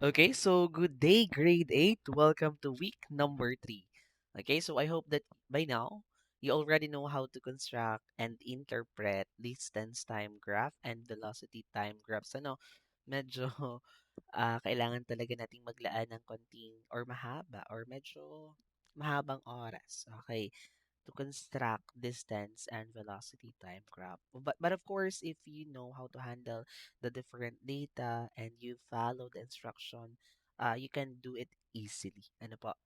Okay, so good day, grade 8. Welcome to week number 3. Okay, so I hope that by now you already know how to construct and interpret distance time graph and velocity time graphs. Medyo kailangan talaga nating maglaan ng konting or mahaba or medyo mahabang oras. Okay, to construct distance and velocity time graph. But of course, if you know how to handle the different data and you follow the instruction, you can do it easily. Ano po?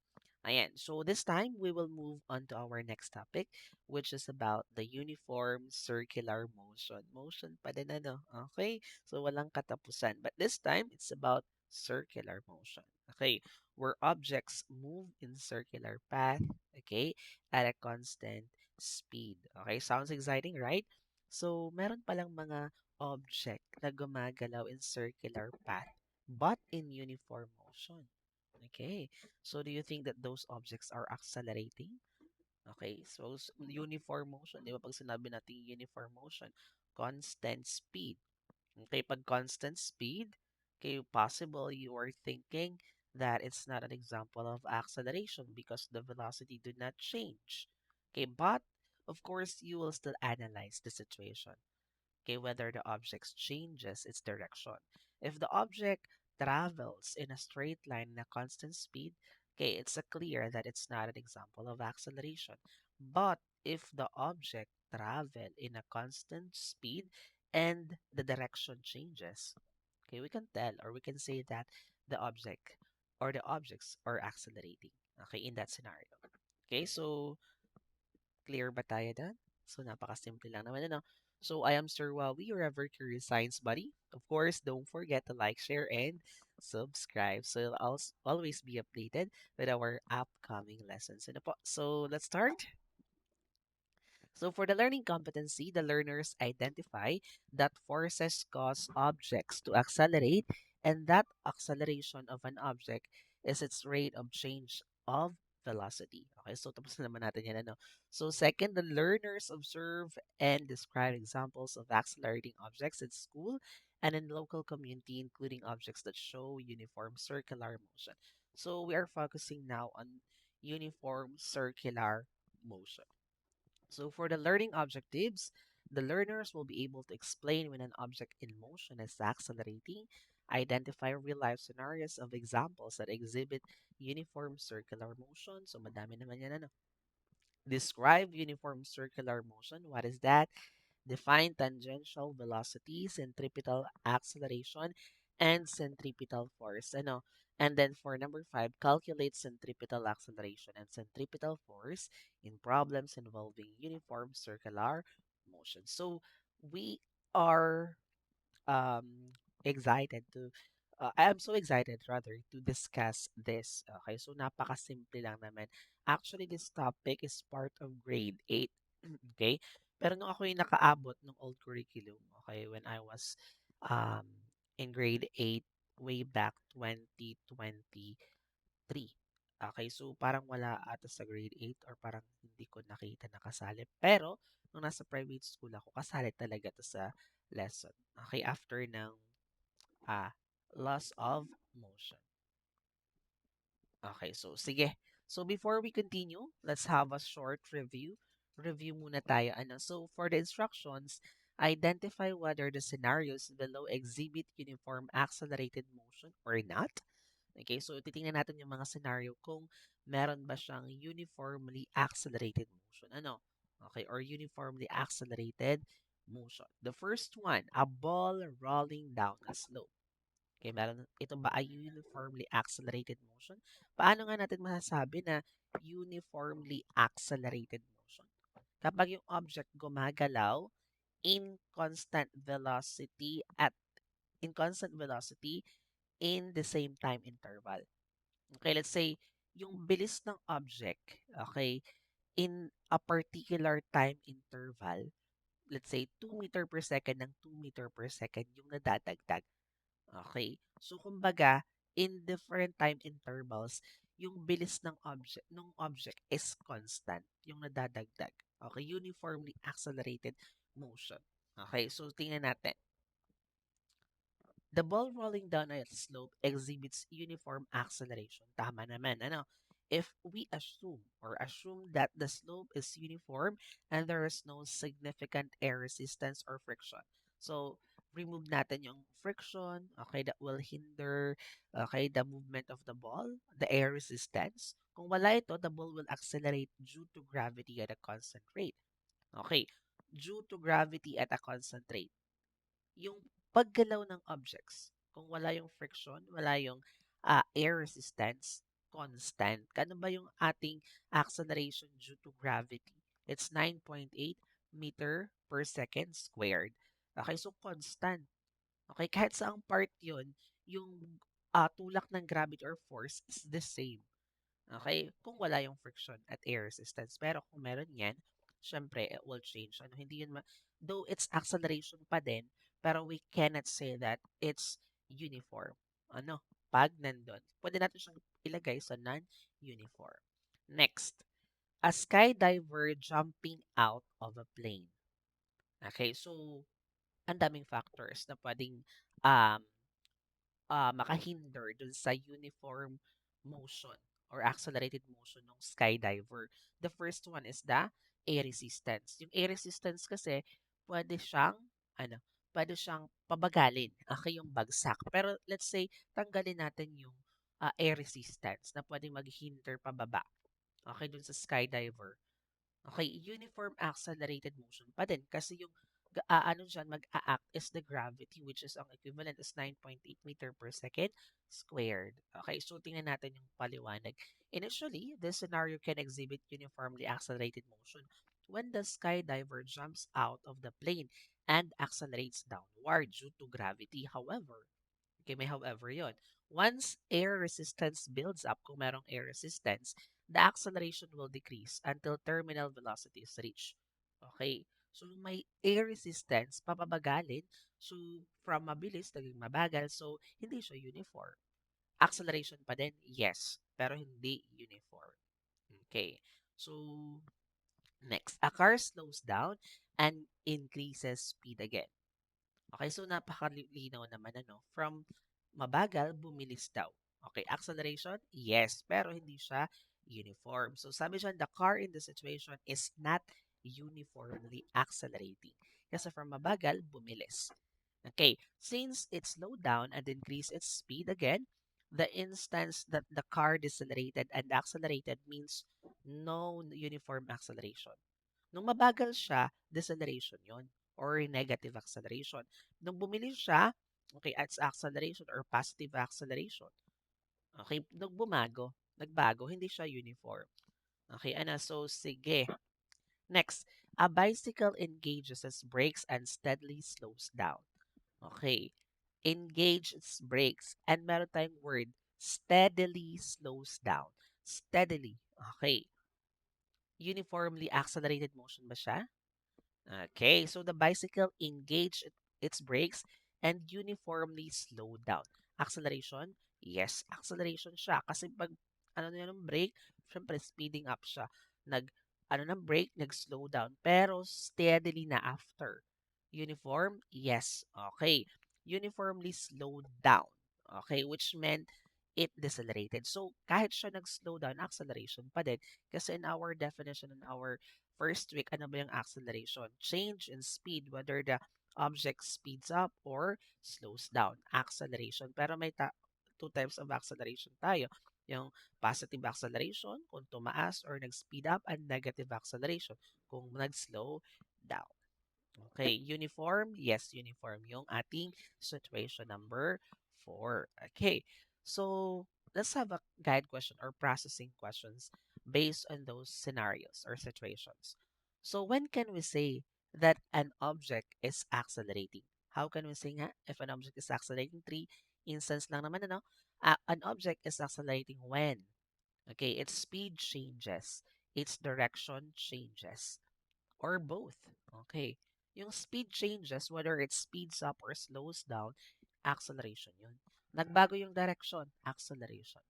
Ayan. So this time, we will move on to our next topic, which is about the uniform circular motion. Motion pa din ano? Okay? So walang katapusan. But this time, it's about circular motion. Okay? Where objects move in circular path, okay, at a constant speed. Okay? Sounds exciting, right? So meron palang mga object na gumagalaw in circular path, but in uniform motion. Okay. So do you think that those objects are accelerating? Okay. So uniform motion, di ba pag sinabi natin uniform motion, constant speed. Okay, pag constant speed, okay, possible you are thinking that it's not an example of acceleration because the velocity did not change. Okay, but of course you will still analyze the situation. Okay, whether the object changes its direction. If the object travels in a straight line in a constant speed, okay, it's a clear that it's not an example of acceleration. But if the object travel in a constant speed and the direction changes, okay, we can tell or we can say that the object or the objects are accelerating. Okay, in that scenario. Okay, so clear ba tayo dun? So, napakasimple lang naman, ano? So, I am Sir Wawi, your ever curious science buddy. Of course, don't forget to like, share, and subscribe so you'll always be updated with our upcoming lessons. Ano po? So, let's start. So for the learning competency, the learners identify that forces cause objects to accelerate and that acceleration of an object is its rate of change of velocity. Okay, so tapos na naman natin yan. Ano? So second, the learners observe and describe examples of accelerating objects in school and in local community, including objects that show uniform circular motion. So we are focusing now on uniform circular motion. So for the learning objectives, the learners will be able to explain when an object in motion is accelerating, identify real-life scenarios of examples that exhibit uniform circular motion. So madami naman yan, ano. Describe uniform circular motion. What is that? Define tangential velocity, centripetal acceleration, and centripetal force. Ano? And then for number 5, calculate centripetal acceleration and centripetal force in problems involving uniform circular motion. So we are excited to I am so excited rather to discuss this. Okay, so napakasimple lang naman. Actually, this topic is part of grade 8. Okay? Pero nung ako yung nakaabot ng old curriculum, okay, when I was um in grade 8 way back 2023. Okay, so parang wala ata sa grade 8 or parang hindi ko nakita nakasali. Pero nung nasa private school ako, kasali talaga to sa lesson. Okay, after ng ah, loss of motion. Okay, so sige. So before we continue, let's have a short review. Review muna tayo. Ano? So for the instructions, identify whether the scenarios below exhibit uniform accelerated motion or not. Okay, so titingnan natin yung mga scenario kung meron ba siyang uniformly accelerated motion. Ano? Okay, or uniformly accelerated motion. The first one, a ball rolling down a slope. Okay, meron, ito ba ay uniformly accelerated motion? Paano nga natin masasabi na uniformly accelerated motion? Kapag yung object gumagalaw in constant velocity in the same time interval. Okay, let's say yung bilis ng object, okay, in a particular time interval, let's say 2 meter per second ng 2 meter per second yung nadadagdag. Okay? So, kumbaga, in different time intervals, yung bilis ng object is constant, yung nadadagdag. Okay? Uniformly accelerated motion. Okay? So, tingnan natin. The ball rolling down a slope exhibits uniform acceleration. Tama naman. Ano? If we assume that the slope is uniform and there is no significant air resistance or friction. So, remove natin yung friction, okay, that will hinder, okay, the movement of the ball, the air resistance. Kung wala ito, the ball will accelerate due to gravity at a constant rate. Okay, due to gravity at a constant rate. Yung paggalaw ng objects, kung wala yung friction, wala yung air resistance, constant. Kano ba yung ating acceleration due to gravity? It's 9.8 meter per second squared. Okay, so constant. Okay, kahit saang part yun, yung tulak ng gravity or force is the same. Okay? Kung wala yung friction at air resistance. Pero kung meron yan, syempre, it will change. Ano, hindi yun though it's acceleration pa din, pero we cannot say that it's uniform. Ano? Pag nandun. Pwede natin siyang ilagay sa non-uniform. Next, a skydiver jumping out of a plane. Okay, so, ang daming factors na pwedeng um, makahinder dun sa uniform motion or accelerated motion ng skydiver. The first one is the air resistance. Yung air resistance kasi, pwede siyang, ano, pwede siyang pabagalin. Okay, yung bagsak. Pero let's say, tanggalin natin yung air resistance na pwedeng maghinder pababa. Okay, dun sa skydiver. Okay, uniform accelerated motion pa din kasi yung ano dyan mag-a-act is the gravity which is ang equivalent is 9.8 meter per second squared. Okay, so tingnan natin yung paliwanag. Initially, this scenario can exhibit uniformly accelerated motion when the skydiver jumps out of the plane and accelerates downward due to gravity. However, okay, may however yon. Once air resistance builds up, kung merong air resistance, the acceleration will decrease until terminal velocity is reached. Okay. So, may air resistance, papabagalin. So, from mabilis, naging mabagal. So, hindi siya uniform. Acceleration pa din, yes. Pero hindi uniform. Okay. So, next. A car slows down and increases speed again. Okay, so napakalinaw naman ano. From mabagal, bumilis daw. Okay, acceleration, yes, pero hindi siya uniform. So sabi dyan, the car in the situation is not uniformly accelerating. Kasi from mabagal, bumilis. Okay, since it slowed down and increased its speed again, the instance that the car decelerated and accelerated means no uniform acceleration. Nung mabagal siya, deceleration yon or negative acceleration. Nung bumili siya, okay, it's acceleration or positive acceleration. Okay, nung nagbago, hindi siya uniform. Okay, ano, so sige. Next, a bicycle engages its brakes and steadily slows down. Okay, engage its brakes and meron tayong word, steadily slows down. Steadily. Okay, uniformly accelerated motion ba siya? Okay, so the bicycle engaged its brakes and uniformly slowed down. Acceleration? Yes, acceleration siya. Kasi pag ano na ng brake, syempre speeding up siya. Ano ng brake, nag-slow down. Pero steadily na after. Uniform? Yes. Okay. Uniformly slowed down. Okay, which meant it decelerated. So, kahit siya nag-slow down, acceleration pa din. Kasi in our definition, in our first week, ano ba yung acceleration? Change in speed, whether the object speeds up or slows down. Acceleration. Pero may two types of acceleration tayo. Yung positive acceleration, kung tumaas or nag-speed up, and negative acceleration, kung nag-slow down. Okay, uniform? Yes, uniform yung ating situation number 4. Okay, so let's have a guide question or processing questions based on those scenarios or situations. So when can we say that an object is accelerating? How can we say nga if an object is accelerating? Three instance lang naman, ano? An object is accelerating when, okay, its speed changes, its direction changes, or both. Okay. Yung speed changes, whether it speeds up or slows down, acceleration yun. Nagbago yung direction, acceleration.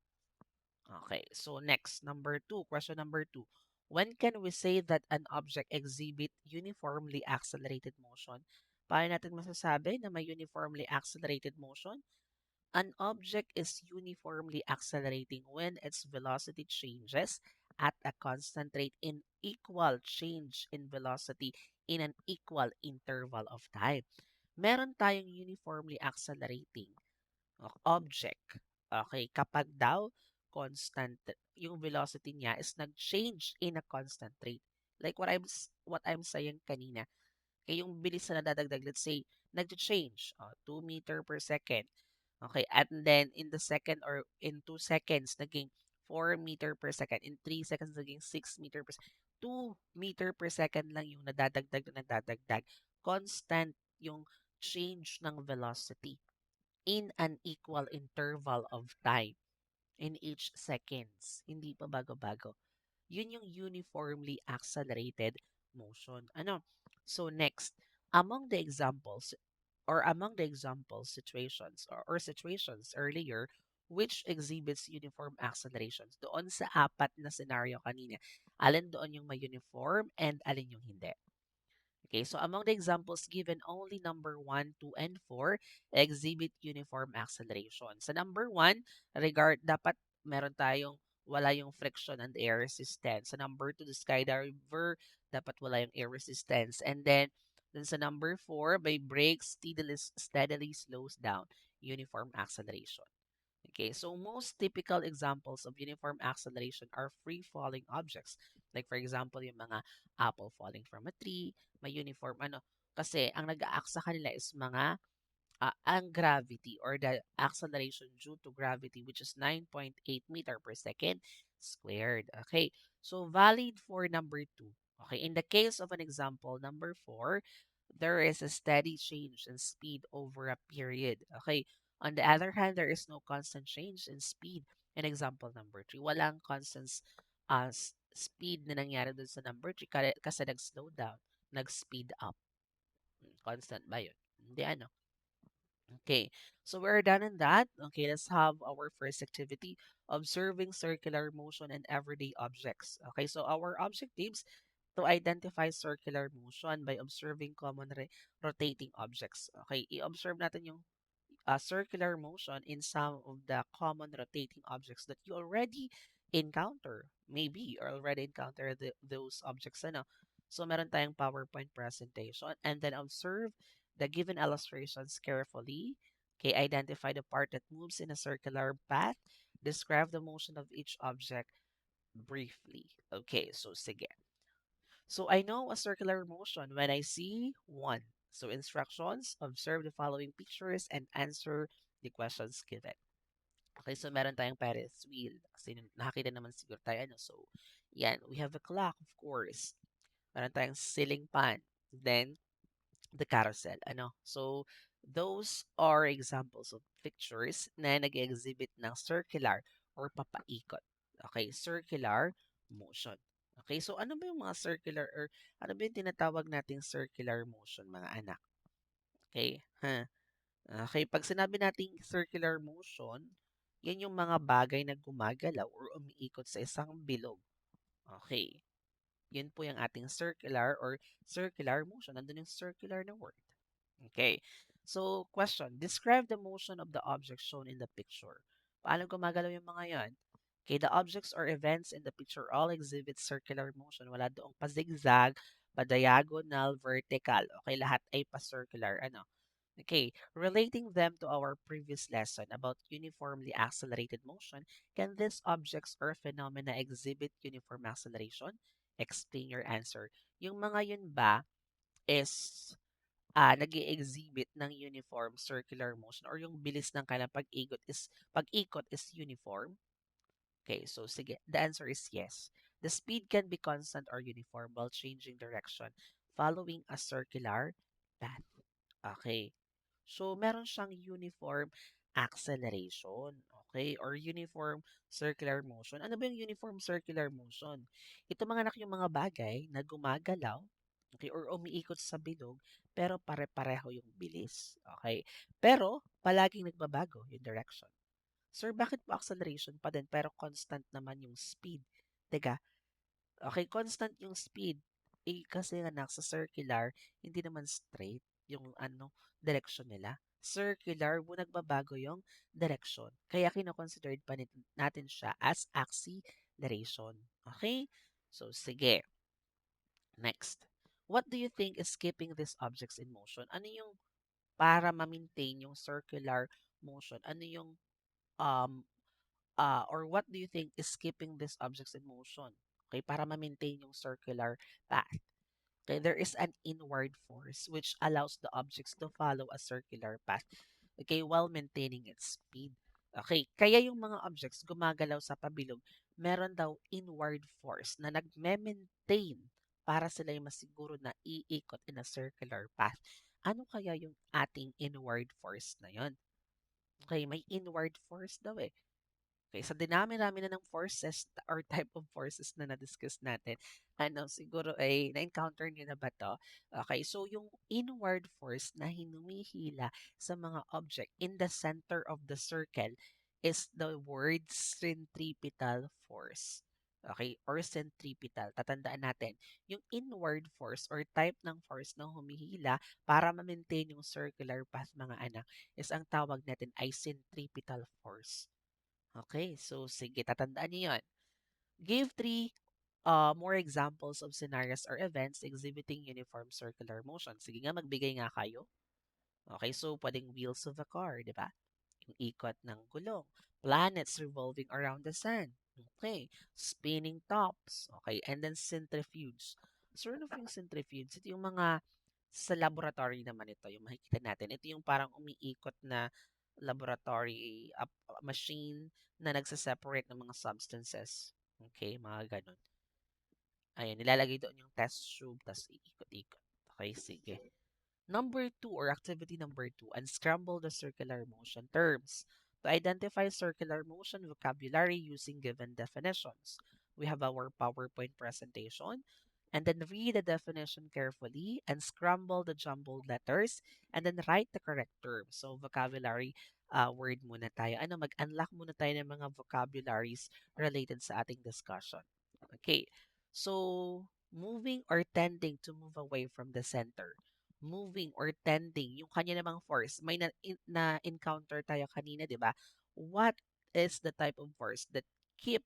Okay. So next, number 2, question number 2. When can we say that an object exhibit uniformly accelerated motion? Paano natin masasabi na may uniformly accelerated motion? An object is uniformly accelerating when its velocity changes at a constant rate in equal change in velocity in an equal interval of time. Meron tayong uniformly accelerating object. Okay, kapag daw constant yung velocity niya is nag-change in a constant rate. Like what I'm saying kanina, kaya yung bilis na nadadagdag, let's say, nag-change, 2 meter per second. Okay, and then in the second or in 2 seconds, naging 4 meter per second. In 3 seconds, naging 6 meter per second. 2 meter per second lang yung nadadagdag na nadadagdag. Constant yung change ng velocity in an equal interval of time in each seconds. Hindi pa bago-bago. Yun yung uniformly accelerated motion. Ano? So next, among the examples among the example situations or situations earlier which exhibits uniform accelerations doon sa apat na scenario kanina, alin doon yung may uniform and alin yung hindi. Okay, so among the examples given, only number 1, 2, and 4 exhibit uniform acceleration. Sa number 1, dapat meron tayong wala yung friction and air resistance. Sa number 2, the skydiver, dapat wala yung air resistance. And then sa number 4, by brakes, steadily slows down uniform acceleration. Okay, so most typical examples of uniform acceleration are free-falling objects. Like for example, yung mga apple falling from a tree, may uniform kasi ang nag-a-act sa kanila is mga ang gravity or the acceleration due to gravity, which is 9.8 meter per second squared. Okay, so valid for number 2. Okay, in the case of an example number 4, there is a steady change in speed over a period. Okay, on the other hand, there is no constant change in speed. In example number 3, walang constant speed na nangyari dun sa number 3 kasi nag-slow down, nag-speed up. Constant ba yun? Hindi ano. Okay, so we're done in that. Okay, let's have our first activity, observing circular motion and everyday objects. Okay, so our objectives to identify circular motion by observing common rotating objects. Okay, i-observe natin yung circular motion in some of the common rotating objects that you already encounter. Maybe you already encounter those objects. Ano? So, meron tayong PowerPoint presentation and then observe the given illustrations carefully. Okay, identify the part that moves in a circular path. Describe the motion of each object briefly. Okay, so sige. So I know a circular motion when I see one. So instructions, observe the following pictures and answer the questions given. Okay, so meron tayong Ferris wheel. Kasi nakakita naman siguro tayo. So, yan. We have a clock, of course. Meron tayong ceiling fan. Then, the carousel. So, those are examples of pictures na nag-exhibit ng circular or papaikot. Okay, circular motion. Okay, so ano ba yung mga circular or ano ba yung tinatawag nating circular motion, mga anak? Okay, Okay, pag sinabi nating circular motion, yan yung mga bagay na gumagalaw or umiikot sa isang bilog. Okay, yun po yung ating circular or circular motion. Nandun yung circular na word. Okay. So, question. Describe the motion of the objects shown in the picture. Paano gumagalaw yung mga yan? Okay, the objects or events in the picture all exhibit circular motion. Wala doong pa-zigzag, pa-diagonal, vertical. Okay, lahat ay pa-circular. Okay, relating them to our previous lesson about uniformly accelerated motion, can these objects or phenomena exhibit uniform acceleration? Explain your answer. Yung mga yun ba is nag-exhibit ng uniform circular motion or yung bilis ng kanilang pag-ikot is uniform? Okay, so sige, the answer is yes. The speed can be constant or uniform while changing direction following a circular path. Okay. So, meron siyang uniform acceleration. Okay? Or uniform circular motion. Ano ba yung uniform circular motion? Ito mga anak yung mga bagay na gumagalaw, okay, or umiikot sa bilog, pero pare-pareho yung bilis. Okay? Pero, palaging nagbabago yung direction. Sir, bakit po acceleration pa din pero constant naman yung speed? Teka, okay, constant yung speed. Eh, kasi anak, sa circular, hindi naman straight. yung direksyon nila. Circular, nagbabago yung direksyon. Kaya kino-considered pa natin siya as acceleration. Okay? So, sige. Next. What do you think is keeping these objects in motion? Ano yung para ma-maintain yung circular motion? Ano yung or what do you think is keeping these objects in motion? Okay, para ma-maintain yung circular path. Okay, there is an inward force which allows the objects to follow a circular path, okay, while maintaining its speed. Okay, kaya yung mga objects gumagalaw sa pabilog, meron daw inward force na nagme-maintain para sila yung masiguro na iikot in a circular path. Ano kaya yung ating inward force na yon? Okay, may inward force daw eh. Okay, sa dinami-rami na ng forces or type of forces na na-discuss natin, siguro ay na-encounter niyo na ba to? Okay, so yung inward force na hinumihila sa mga object in the center of the circle is the word centripetal force. Okay, or centripetal. Tatandaan natin, yung inward force or type ng force na humihila para ma-maintain yung circular path mga anak is ang tawag natin ay centripetal force. Okay, so sige, tatandaan niyo yun. Give three more examples of scenarios or events exhibiting uniform circular motion. Sige nga, magbigay nga kayo. Okay, so pwedeng wheels of a car, di ba? Yung ikot ng gulong. Planets revolving around the sun. Okay, spinning tops. Okay, and then centrifuge. So, ano yung centrifuge? Ito yung mga sa laboratory naman ito, yung makikita natin. Ito yung parang umiikot na laboratory machine na nagsaseparate ng mga substances. Okay, mga ganun. Ayan, nilalagay doon yung test tube, tapos iikot-ikot. Okay, sige. Number two, or activity number two, unscramble the circular motion terms. To identify circular motion vocabulary using given definitions. We have our PowerPoint presentation. And then read the definition carefully and scramble the jumbled letters and then write the correct term. So, vocabulary word muna tayo. Mag-unlock muna tayo ng mga vocabularies related sa ating discussion. Okay. So, moving or tending to move away from the center. Moving or tending, yung kanya namang force. May na-encounter tayo kanina, di ba? What is the type of force that keep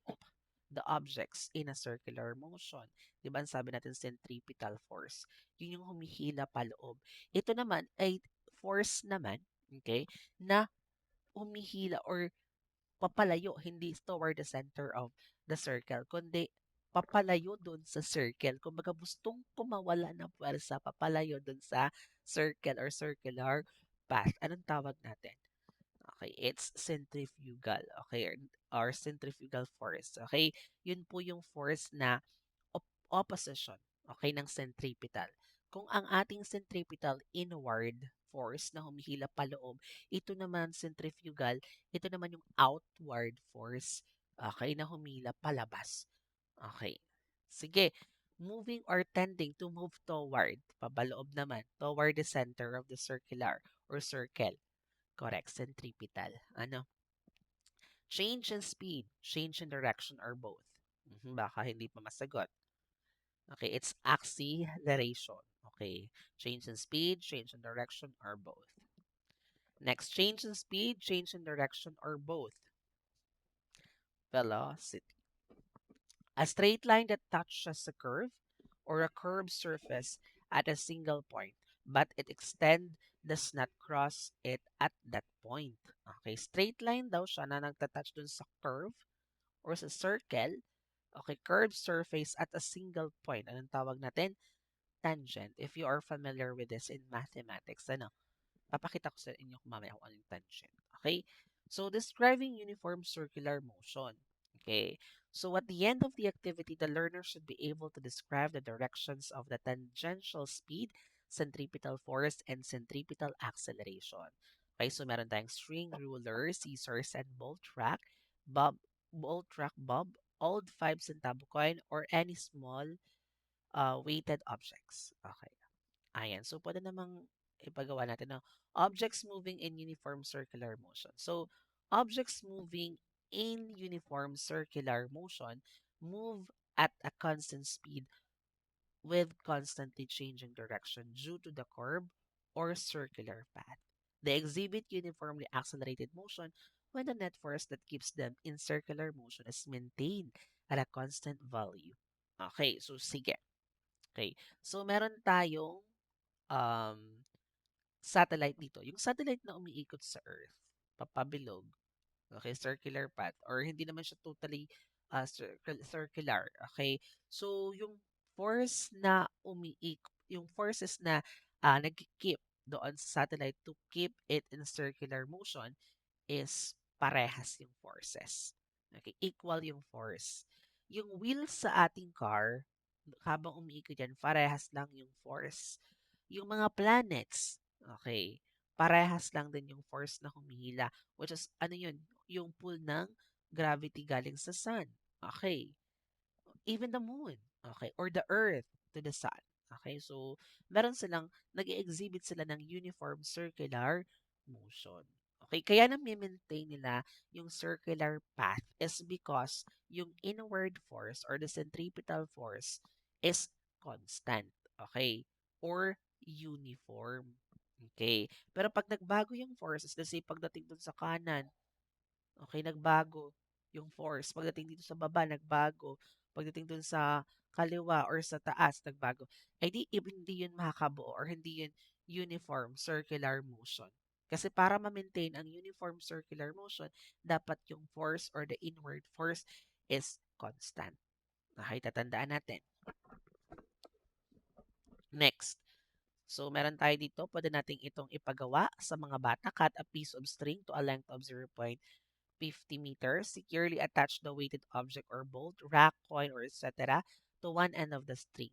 the objects in a circular motion? Di ba, ang sabi natin centripetal force. Yun yung humihila paloob. Ito naman ay force naman, okay, na humihila or papalayo, hindi toward the center of the circle, kundi papalayo dun sa circle. Kumbaga, gustong kumawala ng pwersa, papalayo dun sa circle or circular path. Anong tawag natin? Okay, it's centrifugal. Okay, or centrifugal force. Okay, yun po yung force na opposition, okay, ng centripetal. Kung ang ating centripetal inward force na humihila paloob, ito naman centrifugal, ito naman yung outward force, okay, na humila palabas. Okay. Sige. Moving or tending to move toward, pabaloob naman, toward the center of the circular or circle. Correct, centripetal. Ano? Change in speed, change in direction, or both. Baka hindi pa masagot. Okay, it's acceleration. Okay, change in speed, change in direction, or both. Next, change in speed, change in direction, or both. Velocity. A straight line that touches a curve or a curved surface at a single point, but it extend does not cross it at that point. Okay, straight line daw siya na nagtatouch dun sa curve or sa circle. Okay, curved surface at a single point. Anong tawag natin? Tangent. If you are familiar with this in mathematics, papakita ko sa inyo kung mamaya kung ano yung tangent. Okay? So, describing uniform circular motion. Okay? So, at the end of the activity, the learner should be able to describe the directions of the tangential speed, centripetal force, and centripetal acceleration. Okay? So, meron tayong string, ruler, scissors, and bolt track, bob, old 5 centavo coin, or any small weighted objects. Okay. Ayan. So, pwede namang ipagawa natin ng objects moving in uniform circular motion. So, objects moving in uniform circular motion move at a constant speed with constantly changing direction due to the curve or circular path. They exhibit uniformly accelerated motion when the net force that keeps them in circular motion is maintained at a constant value. Okay, so sige. Okay. So meron tayong um satellite dito. Yung satellite na umiikot sa Earth, papabilog. Okay, circular path or hindi naman siya totally circular. Okay? So yung force na yung forces na nag-keep doon sa satellite to keep it in circular motion is parehas yung forces. Okay, equal yung force. Yung wheels sa ating car, habang umiikot yan, parehas lang yung force. Yung mga planets, okay, parehas lang din yung force na humihila. Which is, ano yun? Yung pull ng gravity galing sa sun. Okay. Even the moon, okay, or the earth to the sun. Okay, so meron silang, nag-exhibit sila ng uniform circular motion. Okay, kaya na-maintain nila yung circular path is because yung inward force or the centripetal force is constant. Okay, or uniform. Okay, pero pag nagbago yung forces, let's say pagdating dun sa kanan, okay, nagbago yung force. Pagdating dito sa baba, nagbago. Pagdating dun sa kaliwa or sa taas, nagbago. Ay hindi yun makakabuo or hindi yun uniform circular motion. Kasi para ma-maintain ang uniform circular motion, dapat yung force or the inward force is constant. Okay, tatandaan natin. Next. So, meron tayo dito, pwede nating itong ipagawa sa mga bata. Cut a piece of string to a length of 0.50 meters. Securely attach the weighted object or bolt, rack, coin, or etc. to one end of the string.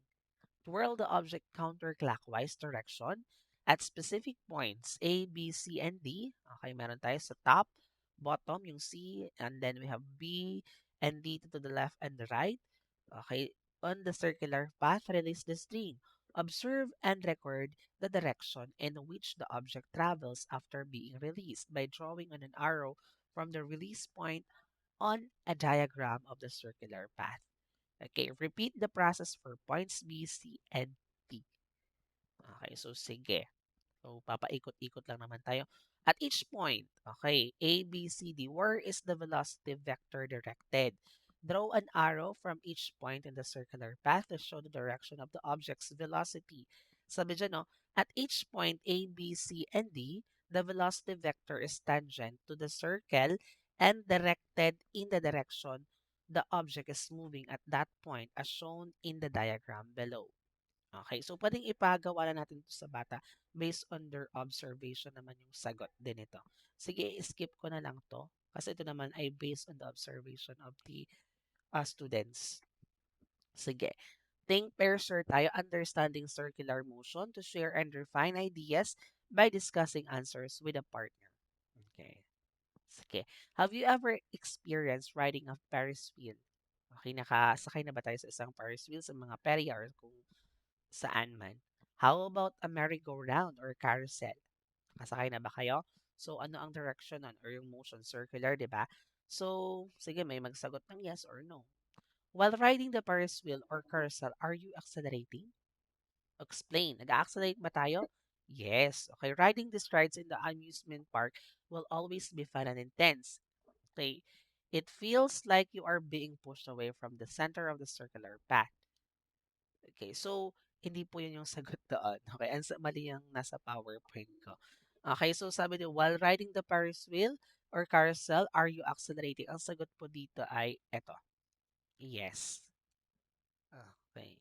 Twirl the object counterclockwise direction at specific points A, B, C, and D. Okay, meron tayo sa top, bottom, yung C, and then we have B and D to the left and the right. Okay, on the circular path, release the string. Observe and record the direction in which the object travels after being released by drawing on an arrow from the release point on a diagram of the circular path. Okay, repeat the process for points B, C, and D. Okay, so sige. So, papaikot-ikot lang naman tayo. At each point, okay, A, B, C, D, where is the velocity vector directed? Draw an arrow from each point in the circular path to show the direction of the object's velocity. Sabi dyan, no, at each point A, B, C, and D, the velocity vector is tangent to the circle and directed in the direction the object is moving at that point as shown in the diagram below. Okay, so pwedeng ipagawa na natin ito sa bata based on their observation naman yung sagot din ito. Sige, skip ko na lang to kasi ito naman ay based on the observation of the students. Sige. Think pair share tayo, understanding circular motion to share and refine ideas by discussing answers with a partner. Okay. Sige. Have you ever experienced riding a Ferris wheel? Okay, nakasakay na ba tayo sa isang Ferris wheel sa mga perya or kung saan man? How about a merry-go-round or carousel? Nakasakay na ba kayo? So, ano ang direction nun or yung motion? Circular, di ba? So, sige, may magsagot ng yes or no. While riding the Ferris wheel or carousel, are you accelerating? Explain. Nag-accelerate ba tayo? Yes. Okay, riding these rides in the amusement park will always be fun and intense. Okay, it feels like you are being pushed away from the center of the circular path. Okay, so hindi po yun yung sagot doon. Okay, mali yung nasa PowerPoint ko. Okay, so sabi niyo, while riding the Ferris wheel or carousel, are you accelerating? Ang sagot po dito ay eto. Yes. Okay.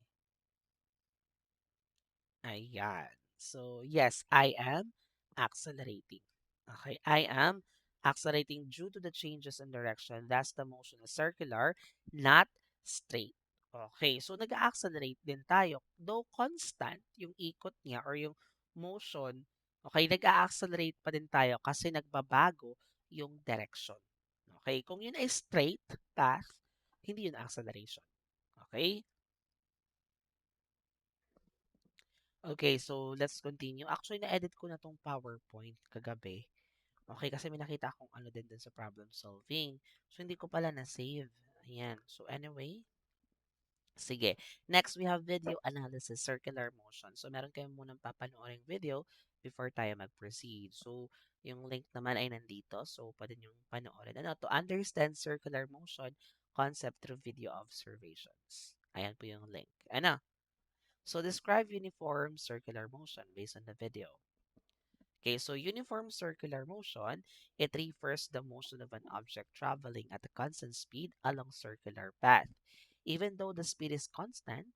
Ayan. So, yes, I am accelerating. Okay, I am accelerating due to the changes in direction. Thus, the motion is circular, not straight. Okay, so nag-accelerate din tayo. Though constant yung ikot niya or yung motion, okay, nag-accelerate pa din tayo kasi nagbabago yung direction. Okay, kung yun ay straight path, hindi yun acceleration. Okay? Okay, so let's continue. Actually, na-edit ko na tong PowerPoint kagabi. Okay, kasi may nakita akong ano din sa problem solving. So, hindi ko pala na-save. Ayan. So, anyway, Sige. Next, we have video analysis, circular motion. So, meron kayong munang papanooring video before tayo mag-proceed. So, yung link naman ay nandito. So, pwede nyo panoorin. Ano, to understand circular motion concept through video observations. Ayan po yung link. Ano? So, describe uniform circular motion based on the video. Okay, so uniform circular motion, it refers the motion of an object traveling at a constant speed along circular path. Even though the speed is constant,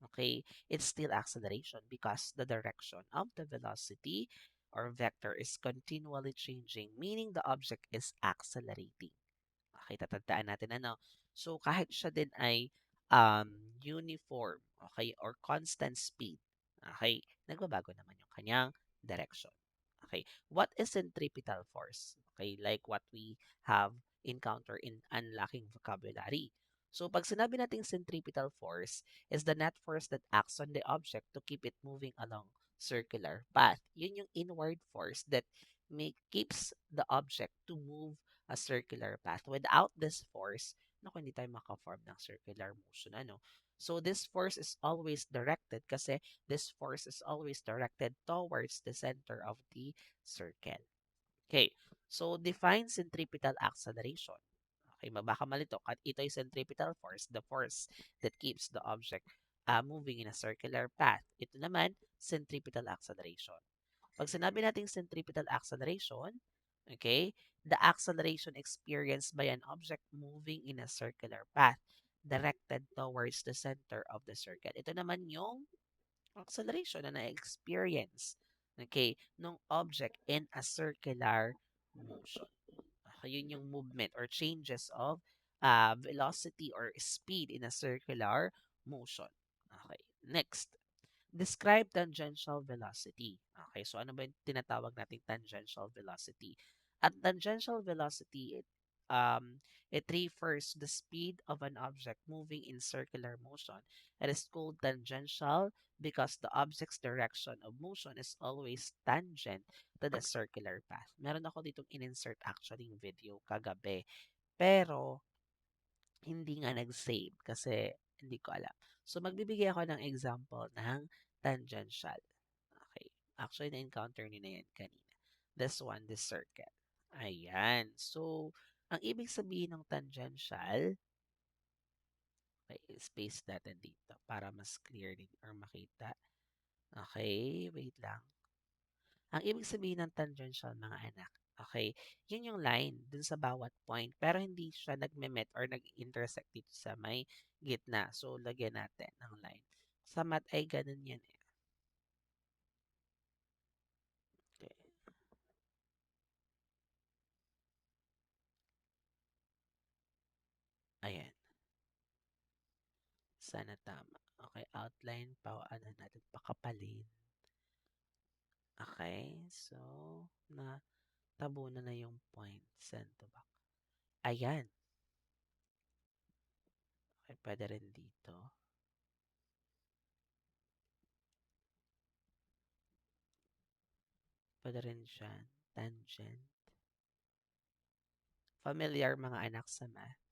okay, it's still acceleration because the direction of the velocity or vector is continually changing, meaning the object is accelerating. Okay, tatandaan natin ano. So, kahit siya din ay uniform, okay, or constant speed, okay, nagbabago naman yung kanyang direction. Okay, what is centripetal force? Okay, like what we have encountered in unlocking vocabulary. So, pag sinabi nating centripetal force is the net force that acts on the object to keep it moving along circular path. Yun yung inward force that keeps the object to move a circular path. Without this force, naku, hindi tayo maka-form ng circular motion. Ano? So, this force is always directed kasi this force is always directed towards the center of the circle. Okay. So, define centripetal acceleration. Okay, baka malito. Ito ay centripetal force, the force that keeps the object moving in a circular path. Ito naman, centripetal acceleration. Pag sinabi nating centripetal acceleration, okay, the acceleration experienced by an object moving in a circular path directed towards the center of the circle. Ito naman yung acceleration na na-experience, okay, nung object in a circular motion. Yun yung movement or changes of velocity or speed in a circular motion. Okay, next. Describe tangential velocity. Okay, so ano ba yung tinatawag nating tangential velocity? At tangential velocity, it refers the speed of an object moving in circular motion. It is called tangential because the object's direction of motion is always tangent to the circular path. Meron ako ditong in-insert actually yung video kagabi. Pero, hindi nga nag-save kasi hindi ko alam. So, magbibigay ako ng example ng tangential. Okay. Actually, na-encounter niyo na yan kanina. This one, this circle. Ayan. So, ang ibig sabihin ng tangential, okay, space natin dito para mas clear din or makita. Okay, wait lang. Ang ibig sabihin ng tangential, mga anak, okay, yun yung line dun sa bawat point, pero hindi siya nagme-met or nag-intersect dito sa may gitna. So, lagyan natin ng line. Sa math ay ganun yan eh. Okay. Ayan. Sana tama. Okay, outline pa, ano natin, pakapalin. Okay, so, tabunan na yung point. Send to back. Ayan. Okay, pwede rin dito. Pwede rin dyan. Tangent. Familiar mga anak sa math.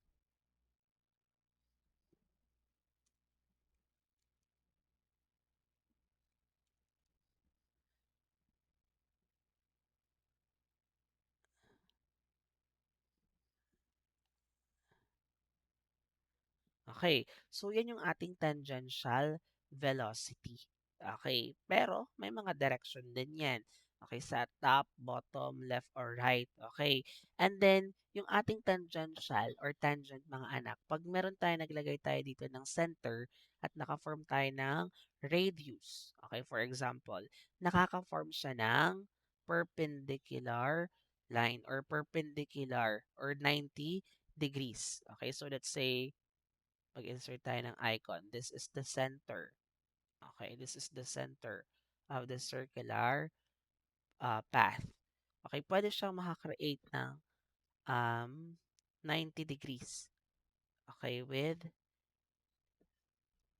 Okay, so yan yung ating tangential velocity. Okay, pero may mga direction din yan. Okay, sa top, bottom, left, or right. Okay, and then yung ating tangential or tangent mga anak, pag meron tayo, naglagay tayo dito ng center at naka-form tayo ng radius. Okay, for example, nakaka-form siya ng perpendicular line or perpendicular or 90 degrees. Okay, so let's say mag-insert tayo ng icon. This is the center. Okay, this is the center of the circular path. Okay, pwede siyang makakreate ng um, 90 degrees. Okay, with,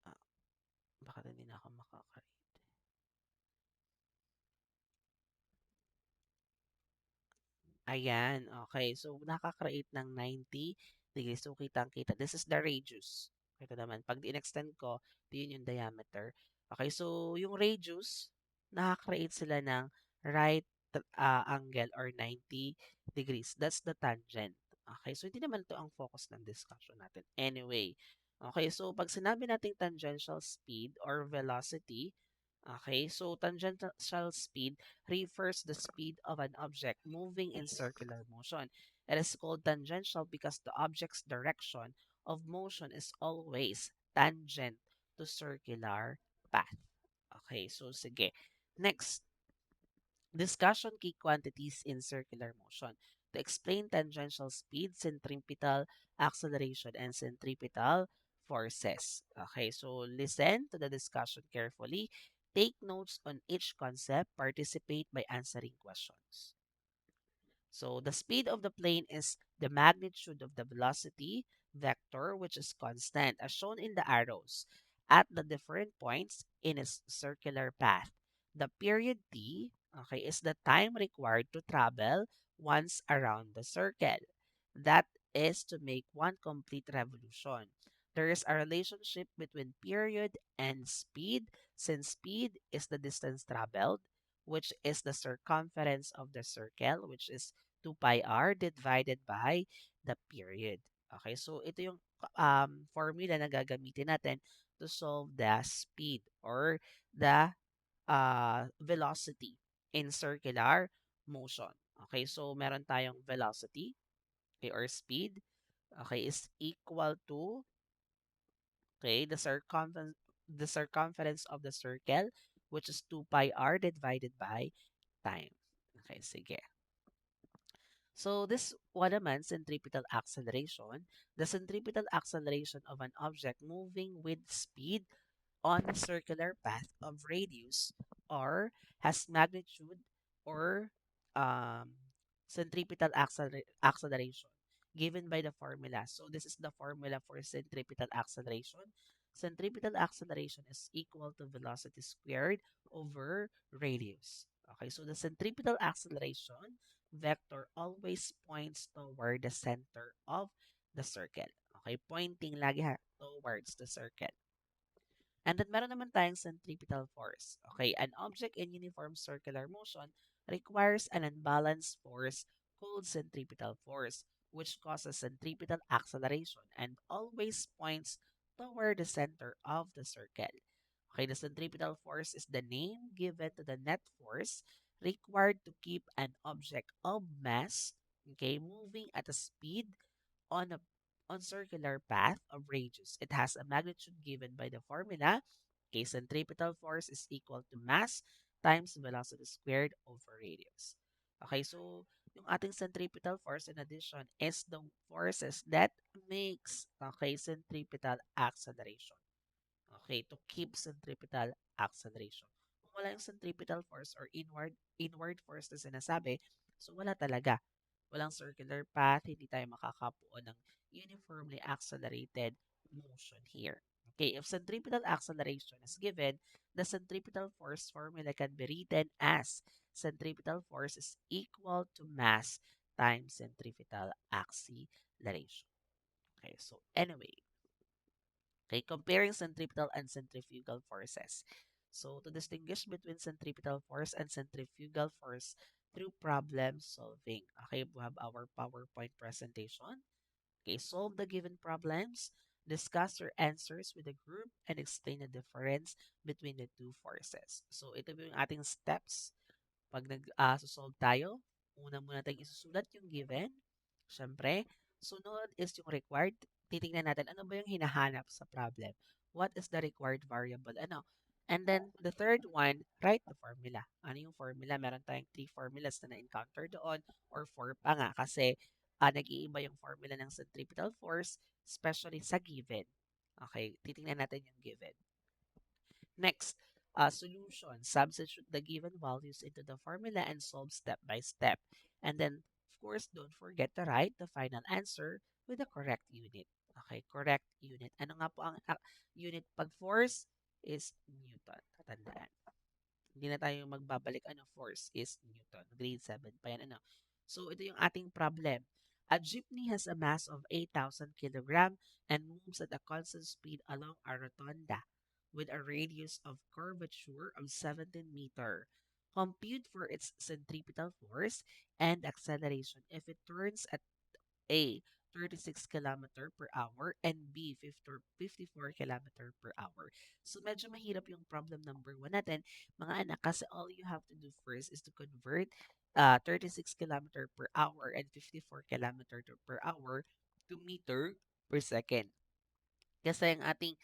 uh, baka hindi na ako makakreate. Ayan, okay. So, nakakreate ng 90 degrees. So, kitang-kita. This is the radius. Ito naman, pag in-extend ko, yun yung diameter. Okay, so yung radius, nakaka-create sila ng right angle or 90 degrees. That's the tangent. Okay, so hindi naman to ang focus ng discussion natin. Anyway, okay, so pag sinabi nating tangential speed or velocity, okay, so tangential speed refers the speed of an object moving in circular motion. It is called tangential because the object's direction of motion is always tangent to circular path. Okay, so sige. Next, discussion key quantities in circular motion. To explain tangential speed, centripetal acceleration, and centripetal forces. Okay, so listen to the discussion carefully. Take notes on each concept. Participate by answering questions. So the speed of the plane is the magnitude of the velocity vector, which is constant, as shown in the arrows, at the different points in its circular path. The period t, okay, is the time required to travel once around the circle. That is to make one complete revolution. There is a relationship between period and speed, since speed is the distance traveled, which is the circumference of the circle, which is 2 pi r divided by the period. Okay, so ito yung formula na gagamitin natin to solve the speed or the velocity in circular motion. Okay, so meron tayong velocity, okay, or speed, okay, is equal to, okay, the circumference of the circle, which is 2 pi r divided by time. Okay, sige. So this one naman, centripetal acceleration. The centripetal acceleration of an object moving with speed on a circular path of radius r has magnitude or um, centripetal acceleration given by the formula. So this is the formula for centripetal acceleration. Centripetal acceleration is equal to velocity squared over radius. Okay, so the centripetal acceleration vector always points toward the center of the circle. Okay, pointing lagi towards the circle. And then meron naman tayong centripetal force. Okay, an object in uniform circular motion requires an unbalanced force called centripetal force, which causes centripetal acceleration and always points toward the center of the circle. Okay, the centripetal force is the name given to the net force required to keep an object of mass, okay, moving at a speed on a on circular path of radius. It has a magnitude given by the formula. Okay, centripetal force is equal to mass times velocity squared over radius. Okay, so yung ating centripetal force in addition is the forces that makes, okay, centripetal acceleration. Okay, to keep centripetal acceleration. Kung wala yung centripetal force or inward force na sinasabi, so wala talaga. Walang circular path, hindi tayo makakabuo ng uniformly accelerated motion here. Okay, if centripetal acceleration is given, the centripetal force formula can be written as centripetal force is equal to mass times centripetal acceleration. Okay, so anyway, okay, comparing centripetal and centrifugal forces. So to distinguish between centripetal force and centrifugal force through problem solving. Okay, we have our PowerPoint presentation. Okay, solve the given problems, discuss your answers with the group, and explain the difference between the two forces. So ito yung ating steps. Pag nag-solve tayo, una muna tayong isusulat yung given. Siyempre, sunod is yung required. Titingnan natin ano ba yung hinahanap sa problem. What is the required variable? Ano? And then, the third one, write the formula. Ano yung formula? Meron tayong 3 formulas na na-encounter doon or 4 pa nga kasi nag-iiba yung formula ng centripetal force, especially sa given. Okay, titingnan natin yung given. Next, solution. Substitute the given values into the formula and solve step by step. And then, of course, don't forget to write the final answer with the correct unit. Okay, correct unit. Ano nga po ang unit pag force is Newton. Tatandaan. Hindi na tayo magbabalik. Ano, force is Newton. Grade 7 pa yan. Ano? So, ito yung ating problem. A jeepney has a mass of 8,000 kilogram and moves at a constant speed along a rotunda with a radius of curvature of 17 meter. Compute for its centripetal force and acceleration if it turns at A, 36 kilometer per hour and B, 54 kilometer per hour. So medyo mahirap yung problem number 1 natin, mga anak, kasi all you have to do first is to convert 36 kilometer per hour and 54 kilometer per hour to meter per second. Kasi ang ating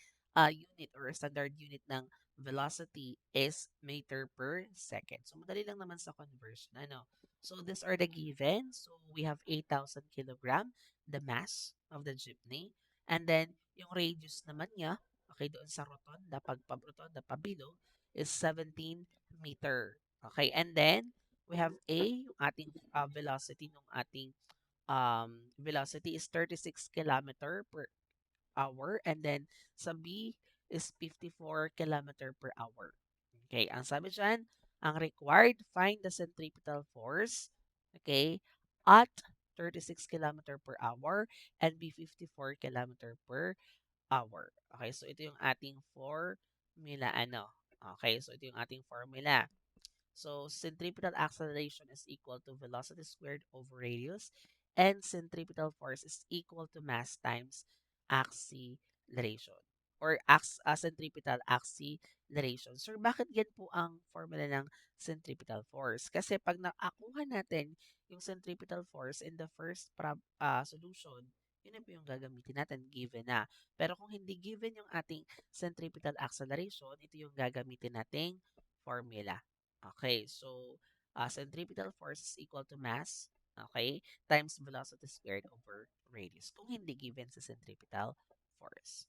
unit or standard unit ng velocity is meter per second. So, madali lang naman sa conversion. Ano? So, these are the given. So, we have 8,000 kilogram, the mass of the jeepney. And then, yung radius naman niya, okay, doon sa rotonda, pagpa-rotonda, pabilog, is 17 meter. Okay, and then, we have A, yung ating velocity ng ating velocity is 36 kilometer per hour. And then sa B is 54 kilometer per hour. Okay, ang sabi dyan, ang required, find the centripetal force, okay, at 36 kilometer per hour and be 54 kilometer per hour. Okay, so ito yung ating formula, ano. Okay, so ito yung ating formula. So centripetal acceleration is equal to velocity squared over radius, and centripetal force is equal to mass times acceleration or centripetal acceleration. So bakit yan po ang formula ng centripetal force? Kasi pag nakakuha natin yung centripetal force in the first solution, yun na po yung gagamitin natin given na. Pero kung hindi given yung ating centripetal acceleration, ito yung gagamitin nating formula. Okay, so centripetal force is equal to mass, okay, times velocity squared over radius. Kung hindi given sa centripetal force.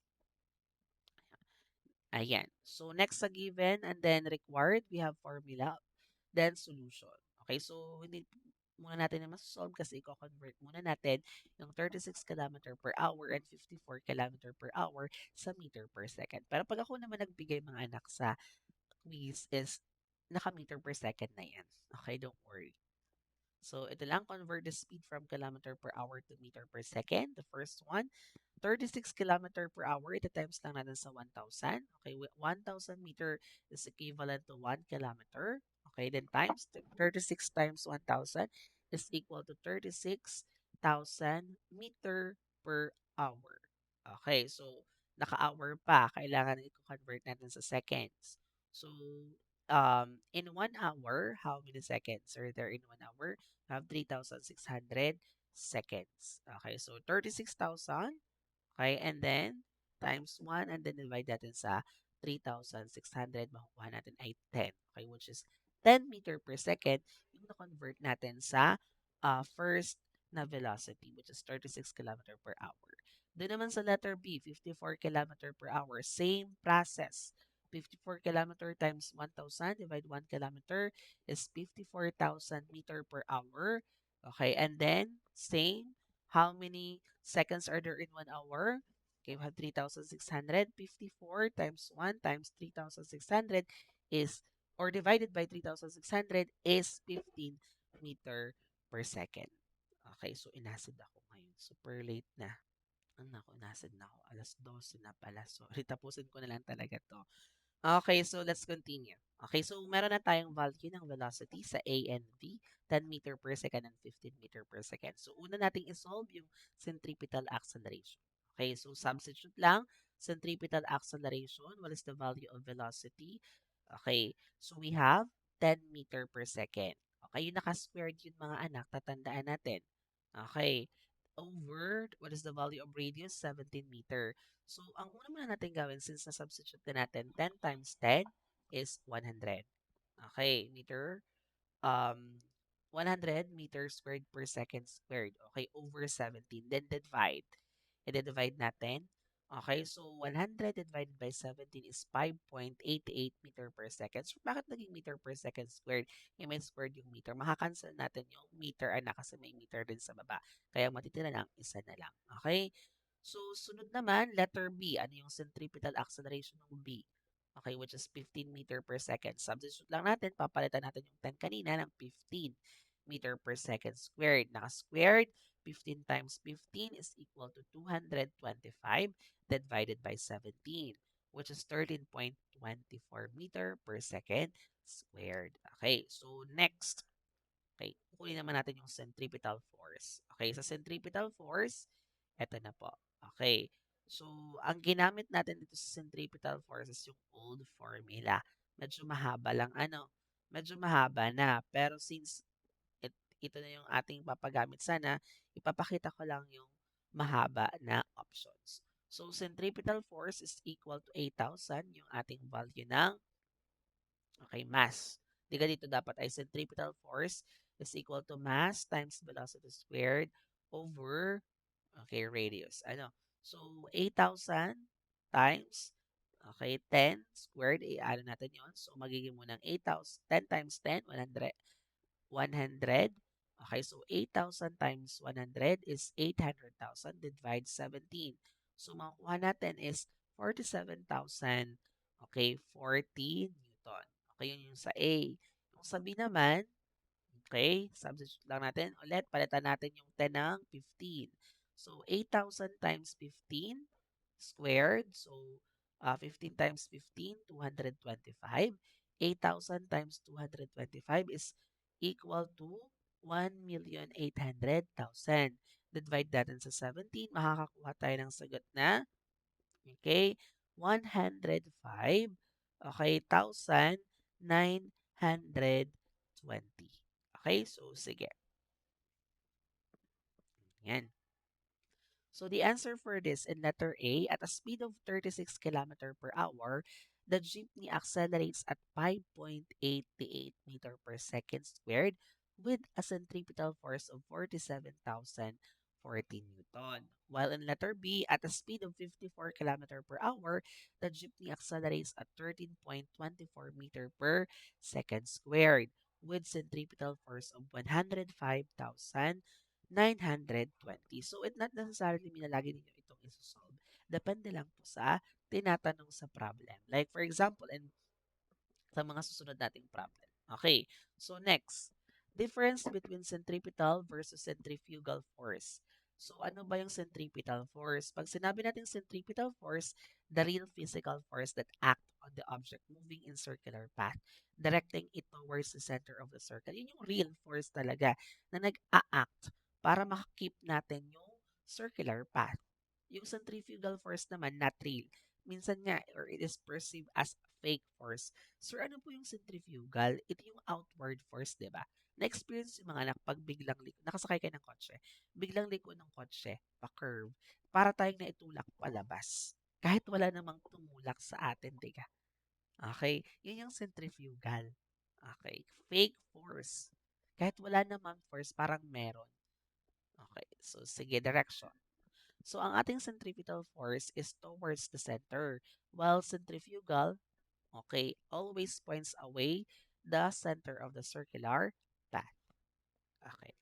Ayan. So next sa given and then required, we have formula, then solution. Okay, so hindi muna natin na masolve kasi i-convert muna natin yung 36 kilometer per hour and 54 kilometer per hour sa meter per second. Pero pag ako naman nagbigay mga anak sa quiz is naka-meter per second na yan. Okay, don't worry. So, ito lang, convert the speed from kilometer per hour to meter per second. The first one, 36 kilometer per hour. Ito times lang natin sa 1,000. Okay, 1,000 meter is equivalent to 1 kilometer. Okay, then times 36 times 1,000 is equal to 36,000 meter per hour. Okay, so naka-hour pa. Kailangan i-convert natin sa seconds. So, in 1 hour, how many seconds are there in 1 hour? We have 3,600 seconds. Okay, so 36,000. Okay, and then times 1 and then divide natin sa 3,600, makukuha natin ay 10. Okay, which is 10 meter per second yung na-convert natin sa first na velocity, which is 36 kilometer per hour. Doon naman sa letter B, 54 kilometer per hour, same process. 54 kilometer times 1,000 divide 1 kilometer is 54,000 meter per hour. Okay, and then same, how many seconds are there in 1 hour? Okay, we have 3,600. 54 times 1 times 3,600 is, or divided by 3,600 is 15 meter per second. Okay, so inasid ako ngayon. Super late na. Naku, inasid na ako. Alas 12 na pala. Sorry, tapusin ko na lang talaga to. Okay, so let's continue. Okay, so meron na tayong value ng velocity sa A and B, 10 meter per second and 15 meter per second. So una nating isolve yung centripetal acceleration. Okay, so substitute lang, centripetal acceleration, what is the value of velocity? Okay, so we have 10 meter per second. Okay, yung naka-squared yun mga anak, tatandaan natin. Okay, over, what is the value of radius? 17 meter. So, ang una muna natin gawin since na-substitute na natin 10 times 10 is 100. Okay, meter, um, 100 meters squared per second squared. Okay, over 17. Then divide. I-divide natin. Okay, so 100 divided by 17 is 5.88 meter per second. So, bakit naging meter per second squared? May squared yung meter. Makakancel natin yung meter kasi may meter din sa baba. Kaya matitira lang, isa na lang. Okay? So, sunod naman, letter B. Ano yung centripetal acceleration ng B? Okay, which is 15 meter per second. Substitute lang natin, papalitan natin yung 10 kanina ng 15. meter per second squared. Naka-squared, 15 times 15 is equal to 225 divided by 17, which is 13.24 meter per second squared. Okay, so next. Okay, kukunin naman natin yung centripetal force. Okay, sa centripetal force, eto na po. Okay, so ang ginamit natin dito sa centripetal force is yung old formula. Medyo mahaba lang, medyo mahaba na. Pero since ito na yung ating papagamit sana, ipapakita ko lang yung mahaba na options. So, centripetal force is equal to 8,000, yung ating value ng, okay, mass. Di ka dito dapat ay centripetal force is equal to mass times velocity squared over, okay, radius. So, 8,000 times, okay, 10 squared, i-ano natin yon. So, magiging mo ng 8,000, 10 times 10, 100. 100. Okay, so 8,000 times 100 is 800,000. Divide 17. So, makukuha natin is 47,000. Okay, 40 Newton. Okay, yun yung sa A. Yung sa B naman, okay, substitute lang natin. Ulit, palitan natin yung 10 ng 15. So, 8,000 times 15 squared. So, 15 times 15, 225. 8,000 times 225 is equal to 1,800,000. Divide natin sa 17, makakakuha tayo ng sagot na, okay, 105, okay, 1,920. Okay, so sige. Yan. So the answer for this in letter A, at a speed of 36 kilometer per hour, the jeepney accelerates at 5.88 meter per second squared with a centripetal force of 47,040 Newton. While in letter B, at a speed of 54 kilometer per hour, the jeepney accelerates at 13.24 meter per second squared with centripetal force of 105,920. So, it not necessarily mean na lagi ninyo itong isosolve. Depende lang po sa tinatanong sa problem. Like, for example, sa mga susunod nating problem. Okay, so next, difference between centripetal versus centrifugal force. So ano ba yung centripetal force? Pag sinabi natin centripetal force, the real physical force that act on the object moving in circular path, directing it towards the center of the circle. Yun yung real force talaga na nag-a-act para makakip natin yung circular path. Yung centrifugal force naman, not real. Minsan nga, or it is perceived as fake force. Sir, ano po yung centrifugal? Ito yung outward force, di ba? Na-experience yung mga anak pag biglang liko, nakasakay kayo ng kotse, biglang liko ng kotse, pa-curve, para tayong naitulak palabas. Kahit wala namang tumulak sa atin, di ka? Okay? Yun yung centrifugal. Okay? Fake force. Kahit wala namang force, parang meron. Okay. So, sige, direction. So, ang ating centripetal force is towards the center, while centrifugal, okay, always points away the center of the circular path. Okay.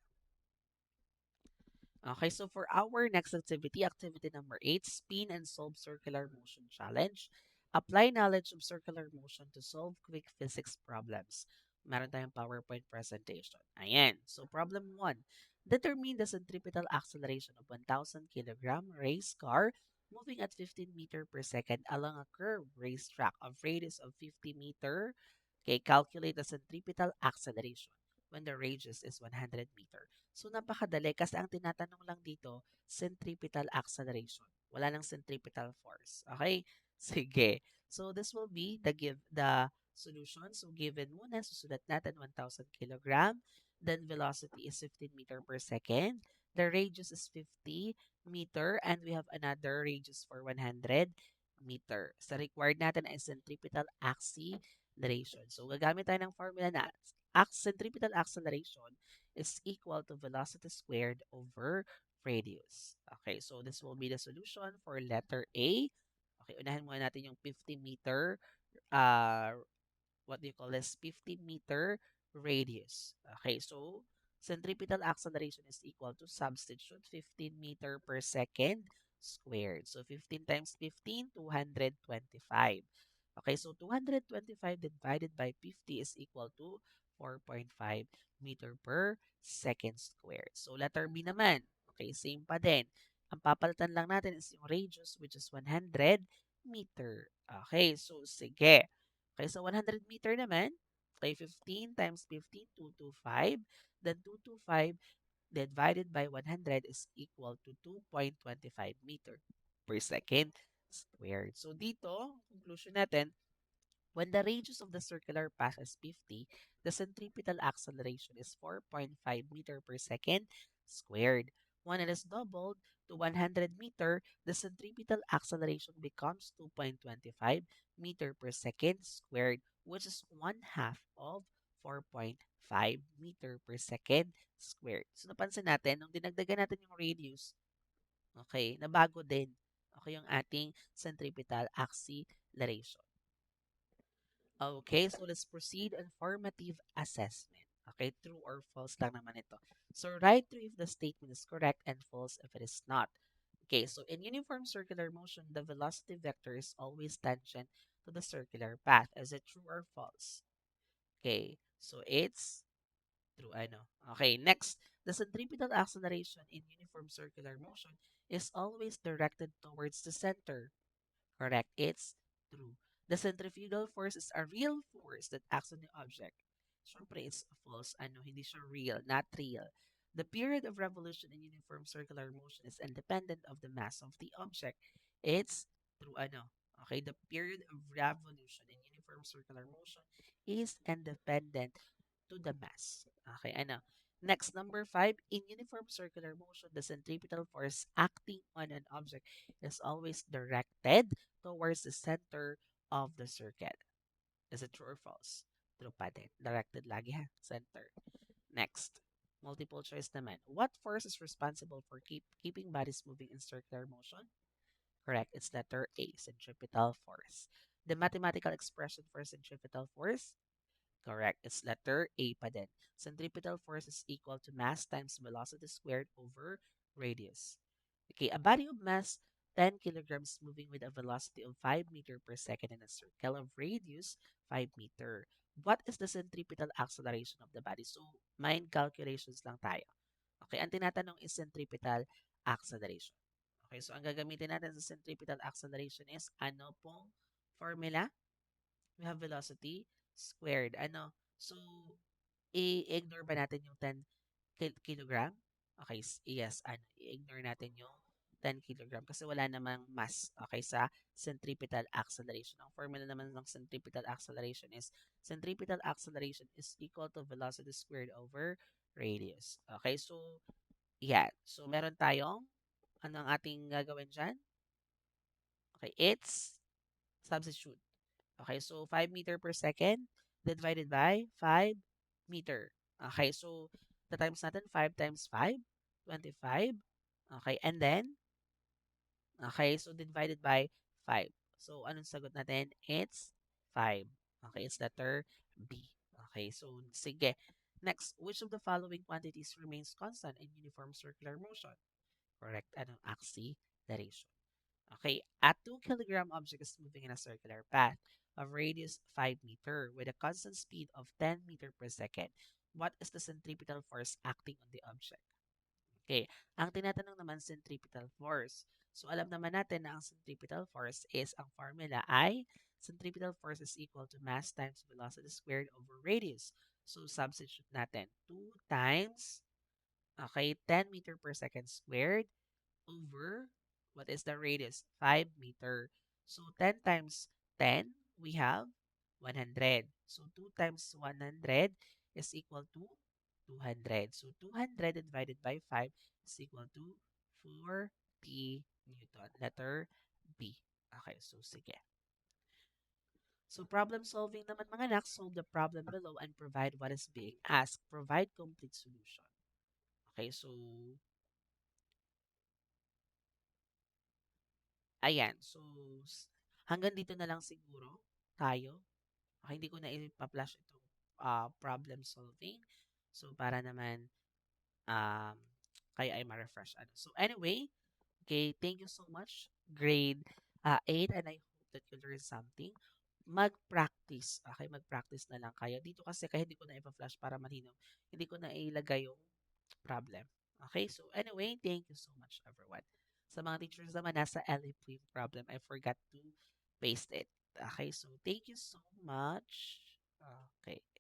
Okay, so for our next activity, activity number 8, spin and solve circular motion challenge. Apply knowledge of circular motion to solve quick physics problems. Meron tayong PowerPoint presentation. Ayan. So problem 1. Determine the centripetal acceleration of 1,000 kilogram race car moving at 15 meter per second along a curved racetrack of radius of 50 meter. Okay, calculate the centripetal acceleration when the radius is 100 meter. So, napakadali kasi ang tinatanong lang dito, centripetal acceleration. Wala nang centripetal force. Okay? Sige. So, this will be the solution. So, given muna, susulat natin 1,000 kilogram. Then, velocity is 15 meter per second. The radius is 50 meter. And we have another radius for 100 meter. So, required natin ay centripetal acceleration. So, gagamit tayo ng formula na centripetal acceleration is equal to velocity squared over radius. Okay, so this will be the solution for letter A. Okay, unahin muna natin yung 50 meter, uh, what do you call this? 50-meter radius. Okay, so centripetal acceleration is equal to substitute 15 meter per second squared. So 15 times 15, 225. Okay, so 225 divided by 50 is equal to 4.5 meter per second squared. So letter B naman. Okay, same pa din. Ang papalitan lang natin is yung radius which is 100 meter. Okay, so sige. Okay, so 100 meter naman. Okay, 15 times 15, 225. Then 225 divided by 100 is equal to 2.25 meter per second squared. So dito, conclusion natin, when the radius of the circular path is 50, the centripetal acceleration is 4.5 meter per second squared. When it is doubled to 100 meter, the centripetal acceleration becomes 2.25 meter per second squared, which is one half of 4.5 meter per second squared. So napansin natin, nung dinagdagan natin yung radius, okay, nabago din okay, yung ating centripetal acceleration. Okay, so let's proceed on formative assessment. Okay, true or false lang naman ito. So write true if the statement is correct and false if it is not. Okay, so in uniform circular motion, the velocity vector is always tangent to the circular path. Is it true or false? Okay, so it's true. I know. Okay, next. The centripetal acceleration in uniform circular motion is always directed towards the center. Correct. It's true. The centrifugal force is a real force that acts on the object. Siyempre, it's false. Ano, hindi siya real, not real. The period of revolution in uniform circular motion is independent of the mass of the object. It's true. Ano, okay, the period of revolution in uniform circular motion is independent to the mass. Okay, ano. Next, number 5, in uniform circular motion, the centripetal force acting on an object is always directed towards the center of the circuit. Is it true or false? True pa din. Directed lagi ha. Center. Next. Multiple choice naman. What force is responsible for keeping bodies moving in circular motion? Correct. It's letter A, centripetal force. The mathematical expression for centripetal force? Correct. It's letter A pa din. Centripetal force is equal to mass times velocity squared over radius. Okay, a body of mass 10 kilograms moving with a velocity of 5 meter per second in a circle of radius 5 meter. What is the centripetal acceleration of the body? So, mind calculations lang tayo. Okay, ang tinatanong is centripetal acceleration. Okay, so ang gagamitin natin sa centripetal acceleration is ano pong formula? We have velocity squared. Ano? So, i-ignore ba natin yung 10 kilogram? Okay, yes, ano, i-ignore natin yung 10 kilogram kasi wala namang mass, okay, sa centripetal acceleration. Ang formula naman ng centripetal acceleration is centripetal acceleration is equal to velocity squared over radius. Okay, so, yeah. So, meron tayong, ano ang ating gagawin dyan? Okay, it's substitute. Okay, so 5 meter per second divided by 5 meter. Okay, so the times natin 5 times 5, 25. Okay, and then, okay, so divided by 5. So anong sagot natin? It's 5. Okay, it's letter B. Okay, so sige. Next, which of the following quantities remains constant in uniform circular motion? Correct, anong acceleration? Okay, a 2 kilogram object is moving in a circular path of radius 5 meter with a constant speed of 10 meter per second. What is the centripetal force acting on the object? Okay, ang tinatanong naman centripetal force. So alam naman natin na ang centripetal force is ang formula ay centripetal force is equal to mass times velocity squared over radius. So substitute natin 2 times okay, 10 meter per second squared over what is the radius? 5 meter. So 10 times 10, we have 100. So 2 times 100 is equal to 200. So 200 divided by 5 is equal to 40 Newton. Letter B. Okay, so sige. So problem solving naman mga anak, solve the problem below and provide what is being asked. Provide complete solution. Okay, so ayan. So, hanggang dito na lang siguro tayo. Okay, hindi ko na ipa-flash itong problem solving. So, para naman um, kayo ay ma-refresh. Ano. So, anyway, okay, thank you so much. Grade 8 and I hope that you learned something. mag-practice. Okay, mag-practice na lang kayo. Dito kasi kaya hindi ko na ipa-flash para malinaw. Hindi ko na ilagay yung problem. Okay, so anyway, thank you so much everyone. Sa mga teachers naman nasa LA problem, I forgot to paste it. Okay, so thank you so much. Okay.